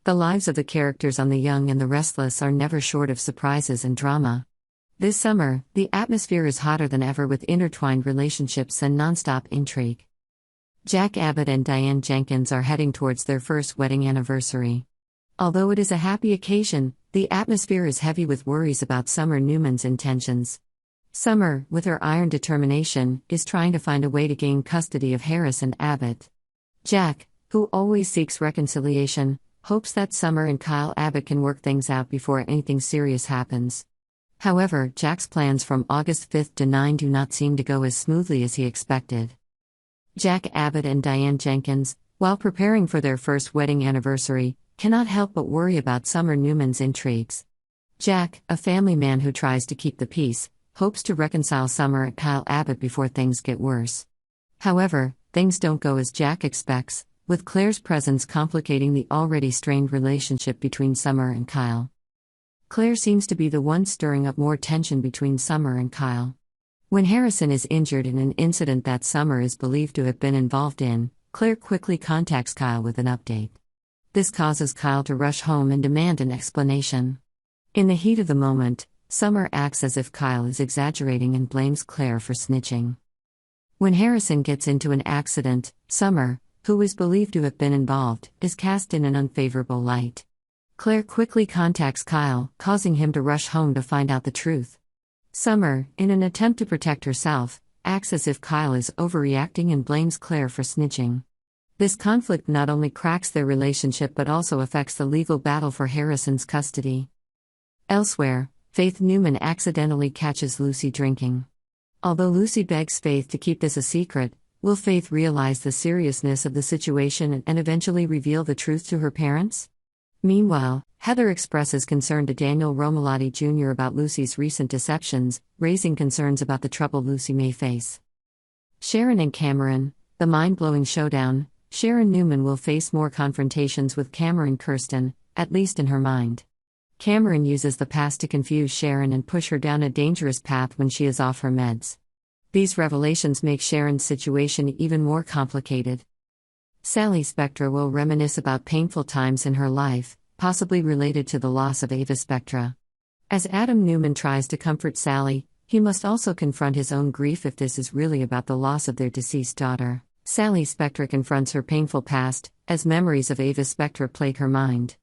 The lives of the characters on The Young and the Restless are never short of surprises and drama. This summer, the atmosphere is hotter than ever with intertwined relationships and nonstop intrigue. Jack Abbott and Diane Jenkins are heading towards their first wedding anniversary. Although it is a happy occasion, the atmosphere is heavy with worries about Summer Newman's intentions. Summer, with her iron determination, is trying to find a way to gain custody of Harris and Abbott. Jack, who always seeks reconciliation, hopes that Summer and Kyle Abbott can work things out before anything serious happens. However, Jack's plans from August 5 to 9 do not seem to go as smoothly as he expected. Jack Abbott and Diane Jenkins, while preparing for their first wedding anniversary, cannot help but worry about Summer Newman's intrigues. Jack, a family man who tries to keep the peace, hopes to reconcile Summer and Kyle Abbott before things get worse. However, things don't go as Jack expects, with Claire's presence complicating the already strained relationship between Summer and Kyle. Claire seems to be the one stirring up more tension between Summer and Kyle. When Harrison is injured in an incident that Summer is believed to have been involved in, Claire quickly contacts Kyle with an update. This causes Kyle to rush home and demand an explanation. In the heat of the moment, Summer acts as if Kyle is exaggerating and blames Claire for snitching. When Harrison gets into an accident, Summer, who is believed to have been involved, is cast in an unfavorable light. Claire quickly contacts Kyle, causing him to rush home to find out the truth. Summer, in an attempt to protect herself, acts as if Kyle is overreacting and blames Claire for snitching. This conflict not only cracks their relationship but also affects the legal battle for Harrison's custody. Elsewhere, Faith Newman accidentally catches Lucy drinking. Although Lucy begs Faith to keep this a secret, will Faith realize the seriousness of the situation and eventually reveal the truth to her parents? Meanwhile, Heather expresses concern to Daniel Romalotti Jr. about Lucy's recent deceptions, raising concerns about the trouble Lucy may face. Sharon and Cameron, the mind-blowing showdown. Sharon Newman will face more confrontations with Cameron Kirsten, at least in her mind. Cameron uses the past to confuse Sharon and push her down a dangerous path when she is off her meds. These revelations make Sharon's situation even more complicated. Sally Spectra will reminisce about painful times in her life, possibly related to the loss of Ava Spectra. As Adam Newman tries to comfort Sally, he must also confront his own grief if this is really about the loss of their deceased daughter. Sally Spectra confronts her painful past, as memories of Ava Spectra plague her mind.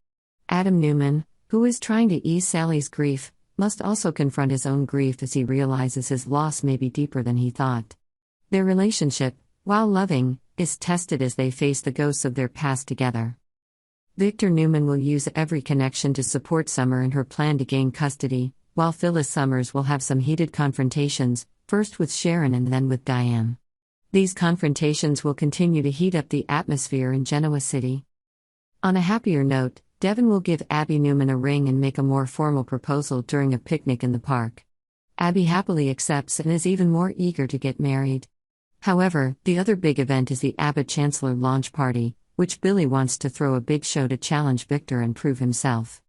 Adam Newman, who is trying to ease Sally's grief, must also confront his own grief as he realizes his loss may be deeper than he thought. Their relationship, while loving, is tested as they face the ghosts of their past together. Victor Newman will use every connection to support Summer in her plan to gain custody, while Phyllis Summers will have some heated confrontations, first with Sharon and then with Diane. These confrontations will continue to heat up the atmosphere in Genoa City. On a happier note, Devin will give Abby Newman a ring and make a more formal proposal during a picnic in the park. Abby happily accepts and is even more eager to get married. However, the other big event is the Abbott Chancellor launch party, which Billy wants to throw a big show to challenge Victor and prove himself.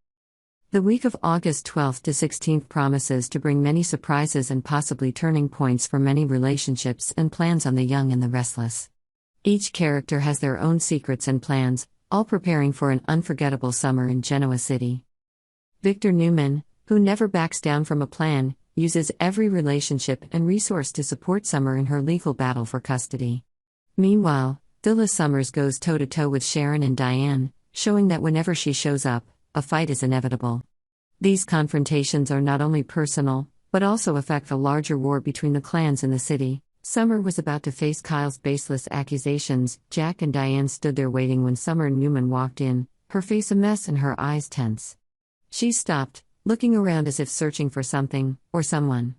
The week of August 12 to 16 promises to bring many surprises and possibly turning points for many relationships and plans on The Young and the Restless. Each character has their own secrets and plans, all preparing for an unforgettable summer in Genoa City. Victor Newman, who never backs down from a plan, uses every relationship and resource to support Summer in her legal battle for custody. Meanwhile, Phyllis Summers goes toe-to-toe with Sharon and Diane, showing that whenever she shows up, a fight is inevitable. These confrontations are not only personal, but also affect a larger war between the clans in the city. Summer was about to face Kyle's baseless accusations. Jack and Diane stood there waiting when Summer Newman walked in, her face a mess and her eyes tense. She stopped, looking around as if searching for something, or someone.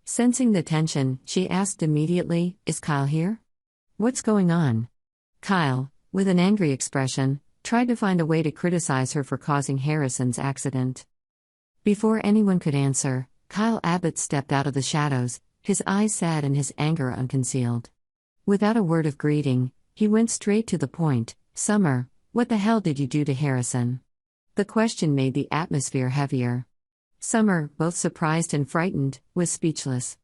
Sensing the tension, she asked immediately, "Is Kyle here? What's going on?" Kyle, with an angry expression, tried to find a way to criticize her for causing Harrison's accident. Before anyone could answer, Kyle Abbott stepped out of the shadows, his eyes sad and his anger unconcealed. Without a word of greeting, he went straight to the point. "Summer, what the hell did you do to Harrison?" The question made the atmosphere heavier. Summer, both surprised and frightened, was speechless.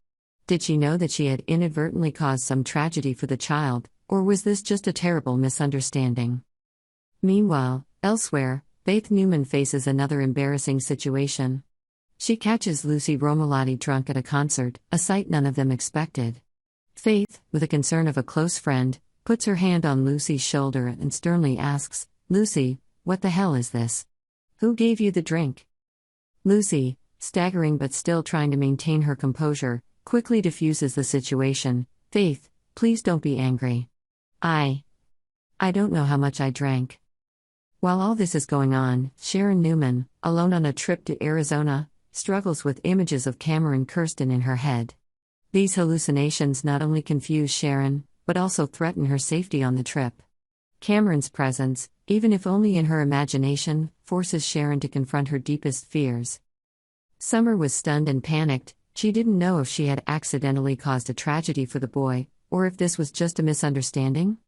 Did she know that she had inadvertently caused some tragedy for the child, or was this just a terrible misunderstanding? Meanwhile, elsewhere, Faith Newman faces another embarrassing situation. She catches Lucy Romolotti drunk at a concert, a sight none of them expected. Faith, with a concern of a close friend, puts her hand on Lucy's shoulder and sternly asks, "Lucy, what the hell is this? Who gave you the drink?" Lucy, staggering but still trying to maintain her composure, quickly diffuses the situation. "Faith, please don't be angry. I don't know how much I drank." While all this is going on, Sharon Newman, alone on a trip to Arizona, struggles with images of Cameron Kirsten in her head. These hallucinations not only confuse Sharon, but also threaten her safety on the trip. Cameron's presence, even if only in her imagination, forces Sharon to confront her deepest fears. Summer was stunned and panicked. She didn't know if she had accidentally caused a tragedy for the boy, or if this was just a misunderstanding.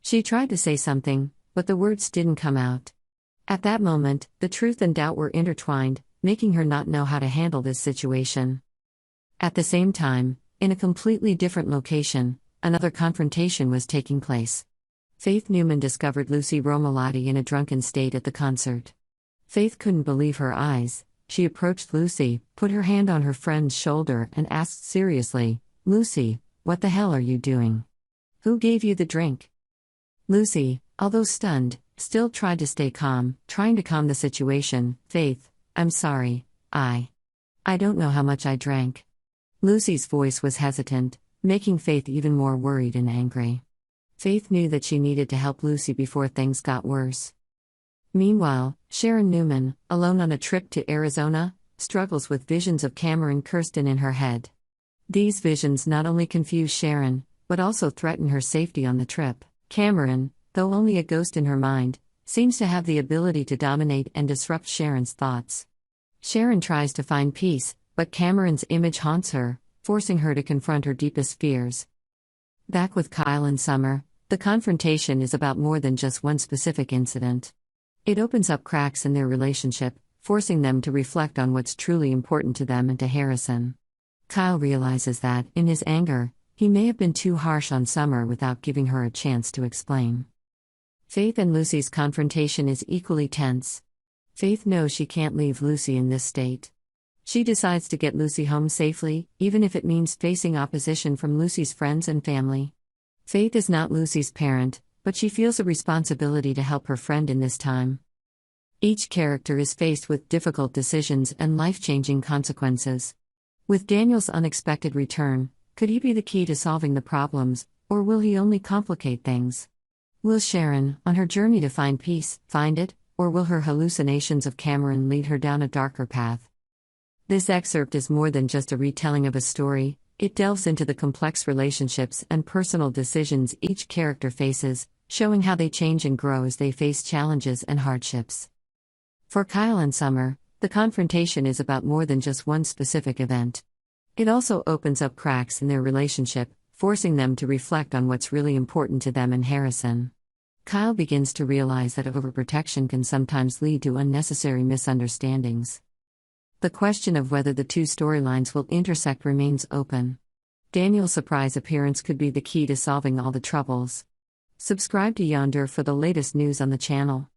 She tried to say something, but the words didn't come out. At that moment, the truth and doubt were intertwined, making her not know how to handle this situation. At the same time, in a completely different location, another confrontation was taking place. Faith Newman discovered Lucy Romolotti in a drunken state at the concert. Faith couldn't believe her eyes. She approached Lucy, put her hand on her friend's shoulder, and asked seriously, "Lucy, what the hell are you doing? Who gave you the drink?" Lucy, although stunned, still tried to stay calm, trying to calm the situation. "Faith, I'm sorry, I don't know how much I drank." Lucy's voice was hesitant, making Faith even more worried and angry. Faith knew that she needed to help Lucy before things got worse. Meanwhile, Sharon Newman, alone on a trip to Arizona, struggles with visions of Cameron Kirsten in her head. These visions not only confuse Sharon, but also threaten her safety on the trip. Cameron, though only a ghost in her mind, seems to have the ability to dominate and disrupt Sharon's thoughts. Sharon tries to find peace, but Cameron's image haunts her, forcing her to confront her deepest fears. Back with Kyle and Summer, the confrontation is about more than just one specific incident. It opens up cracks in their relationship, forcing them to reflect on what's truly important to them and to Harrison. Kyle realizes that, in his anger, he may have been too harsh on Summer without giving her a chance to explain. Faith and Lucy's confrontation is equally tense. Faith knows she can't leave Lucy in this state. She decides to get Lucy home safely, even if it means facing opposition from Lucy's friends and family. Faith is not Lucy's parent, but she feels a responsibility to help her friend in this time. Each character is faced with difficult decisions and life-changing consequences. With Daniel's unexpected return, could he be the key to solving the problems, or will he only complicate things? Will Sharon, on her journey to find peace, find it, or will her hallucinations of Cameron lead her down a darker path? This excerpt is more than just a retelling of a story. It delves into the complex relationships and personal decisions each character faces, showing how they change and grow as they face challenges and hardships. For Kyle and Summer, the confrontation is about more than just one specific event. It also opens up cracks in their relationship, forcing them to reflect on what's really important to them and Harrison. Kyle begins to realize that overprotection can sometimes lead to unnecessary misunderstandings. The question of whether the two storylines will intersect remains open. Daniel's surprise appearance could be the key to solving all the troubles. Subscribe to Yonder for the latest news on the channel.